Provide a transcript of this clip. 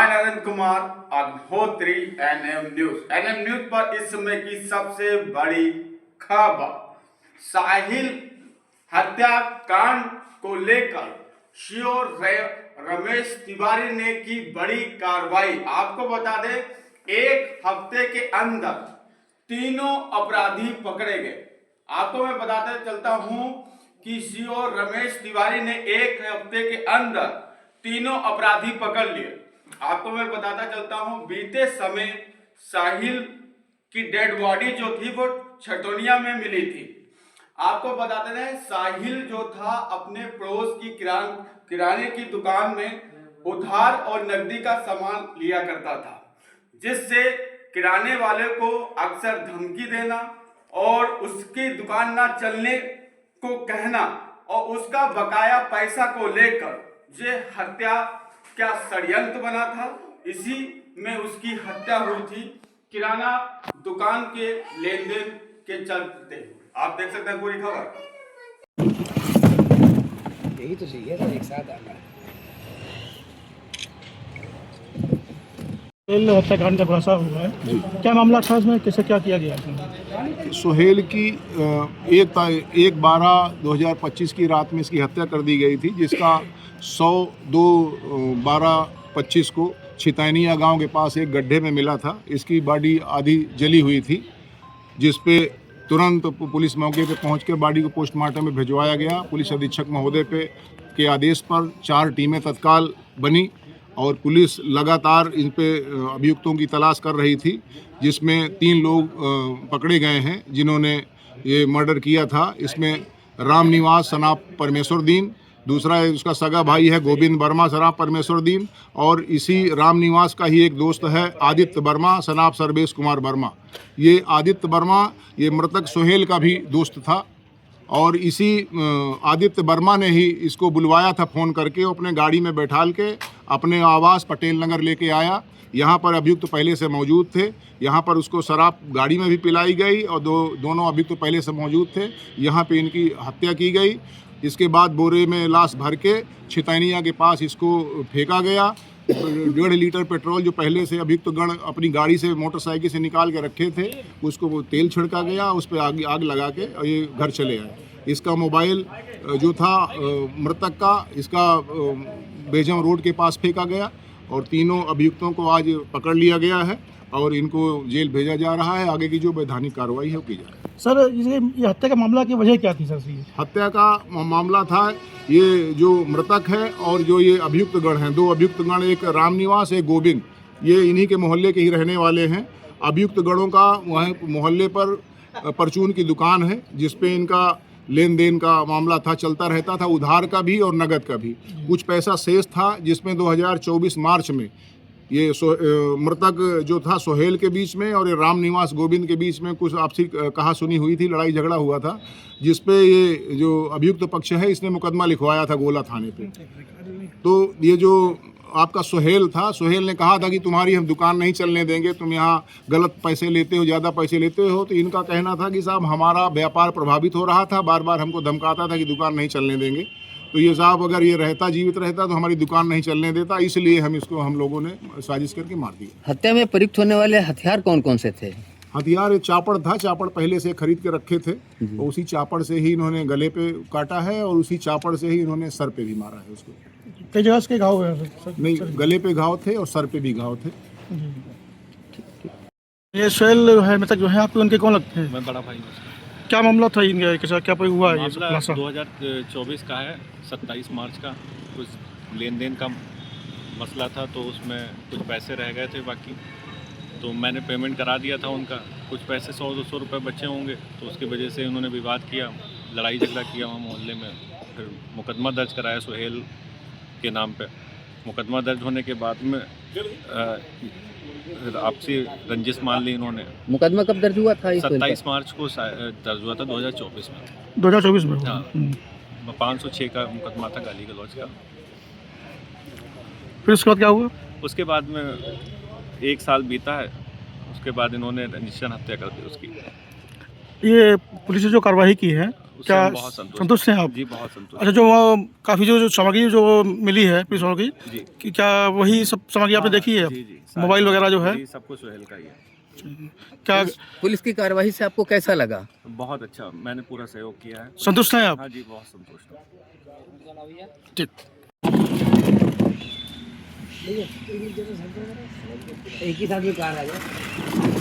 मैं Narendra Kumar Agnihotri NM news पर इस समय की सबसे बड़ी खबर साहिल हत्याकांड को लेकर सीओ रमेश तिवारी ने की बड़ी कार्रवाई। आपको बता दें, एक हफ्ते के अंदर तीनों अपराधी पकड़े गए। आपको मैं बताते चलता हूं कि सीओ रमेश तिवारी ने एक हफ्ते के अंदर तीनों अपराधी पकड़ लिए। आपको मैं बताता चलता हूं, बीते समय साहिल की डेड बॉडी जो थी वो छटोनिया में मिली थी। आपको बताते रहे, साहिल जो था अपने पड़ोस की किराने की दुकान में उधार और नकदी का सामान लिया करता था, जिससे किराने वाले को अक्सर धमकी देना और उसकी दुकान ना चलने को कहना और उसका बकाया पैसा को लेकर ये हत्या क्या षड्यंत्र बना था। इसी में उसकी हत्या हुई थी किराना दुकान के लेन देन के चलते। आप देख सकते हैं पूरी खबर। यही तो चाहिए था, एक साथ आना। हत्याकांड का खुलासा हुआ है, क्या मामला था इसमें, कैसे क्या किया गया? सुहेल की 1/12/2025 की रात में इसकी हत्या कर दी गई थी, जिसका 100/2/12/25 को छितैनिया गांव के पास एक गड्ढे में मिला था। इसकी बॉडी आधी जली हुई थी, जिस पे तुरंत पुलिस मौके पे पहुंचकर बॉडी को पोस्टमार्टम में भिजवाया गया। पुलिस अधीक्षक महोदय के आदेश पर 4 टीमें तत्काल बनी और पुलिस लगातार इन पे अभियुक्तों की तलाश कर रही थी, जिसमें 3 लोग पकड़े गए हैं जिन्होंने ये मर्डर किया था। इसमें राम निवास सनाप परमेश्वर दीन, दूसरा उसका सगा भाई है गोविंद वर्मा सनाप परमेश्वर दीन, और इसी राम निवास का ही एक दोस्त है आदित्य वर्मा सनाप सर्वेश कुमार वर्मा। ये आदित्य वर्मा ये मृतक सुहेल का भी दोस्त था और इसी आदित्य वर्मा ने ही इसको बुलवाया था फ़ोन करके, अपने गाड़ी में बैठाल के अपने आवास पटेल नगर लेके आया। यहाँ पर अभियुक्त पहले से मौजूद थे। यहाँ पर उसको शराब गाड़ी में भी पिलाई गई और दोनों अभियुक्त पहले से मौजूद थे। यहाँ पे इनकी हत्या की गई। इसके बाद बोरे में लाश भर के छितैनिया के पास इसको फेंका गया। 1.5 लीटर पेट्रोल जो पहले से अभियुक्त गण अपनी गाड़ी से मोटरसाइकिल से निकाल के रखे थे, उसको वो तेल छिड़का गया, उस पर आग लगा के और ये घर चले आए। इसका मोबाइल जो था मृतक का, इसका बेजम रोड के पास फेंका गया और तीनों अभियुक्तों को आज पकड़ लिया गया है और इनको जेल भेजा जा रहा है। आगे की जो वैधानिक कार्रवाई है वो की जा रही है। सर, ये हत्या का मामला की वजह क्या थी? सर, हत्या का मामला था, ये जो मृतक है और जो ये अभियुक्त गण हैं, 2 अभियुक्त गण, एक रामनिवास एक गोविंद, ये इन्हीं के मोहल्ले के ही रहने वाले हैं। अभियुक्त गणों का वहाँ मोहल्ले पर परचून की दुकान है, जिसपे इनका लेन देन का मामला था, चलता रहता था, उधार का भी और नगद का भी। कुछ पैसा शेष था, जिसमें 2024 मार्च में ये मृतक जो था सुहेल के बीच में और ये राम निवास गोविंद के बीच में कुछ आपसी कहा सुनी हुई थी, लड़ाई झगड़ा हुआ था, जिसपे ये जो अभियुक्त पक्ष है इसने मुकदमा लिखवाया था गोला थाने पे। तो ये जो आपका सुहेल था, सुहेल ने कहा था कि तुम्हारी हम दुकान नहीं चलने देंगे, तुम यहाँ गलत पैसे लेते हो, ज़्यादा पैसे लेते हो। तो इनका कहना था कि साहब हमारा व्यापार प्रभावित हो रहा था, बार बार हमको धमकाता था कि दुकान नहीं चलने देंगे। तो ये साहब अगर ये रहता, जीवित रहता, तो हमारी दुकान नहीं चलने देता, इसलिए हम लोगों ने साजिश करके मार दिया। हत्या में प्रयुक्त होने वाले हथियार कौन कौन से थे? हथियार एक चापड़ था, चापड़ पहले से खरीद के रखे थे, तो उसी चापड़ से ही इन्होंने गले पे काटा है और उसी चापड़ से ही इन्होंने सर पे भी मारा है उसको। कई जगह के घाव हुए? नहीं, गले पे घाव थे और सर पे भी घाव थे। ये सुहेल है मृतक जो है, आपको उनके कौन लगते हैं? मैं बड़ा भाई। क्या मामला था इनका, कैसा क्या हुआ है? मामला 2024 का है, 27 मार्च का। कुछ लेन देन का मसला था, तो उसमें कुछ पैसे रह गए थे बाकी, तो मैंने पेमेंट करा दिया था उनका। कुछ पैसे 100-200 रुपये बचे होंगे, तो उसकी वजह से उन्होंने विवाद किया, लड़ाई झगड़ा किया वहाँ मोहल्ले में। फिर मुकदमा दर्ज कराया सुहेल के नाम पे। मुकदमा दर्ज होने के बाद में आपसी रंजिश मान ली इन्होंने। मुकदमा कब दर्ज हुआ था? 27 मार्च को दर्ज हुआ था 2024 में। 2024 में? हाँ, 506 का मुकदमा था गाली गलौज का। फिर उसके बाद क्या हुआ? उसके बाद में 1 साल बीता है, उसके बाद इन्होंने निश्चय हत्या कर दी उसकी। ये पुलिस ने जो कार्रवाई की है उससे क्या हम बहुत संतुष्ट हैं आप? जी बहुत संतुष्ट। अच्छा, जो काफ़ी जो सामग्री जो मिली है पुलिस वालों की, जी कि क्या वही सब सामग्री आपने देखी है? जी जी मोबाइल वगैरह जो है? जी सब कुछ सुहेल का ही है। क्या पुलिस की कार्यवाही से आपको कैसा लगा? बहुत अच्छा, मैंने पूरा सहयोग किया है। संतुष्ट हैं आप? हाँ जी बहुत संतुष्ट हूँ। ठीक। एक ही साथ में कार आ गया।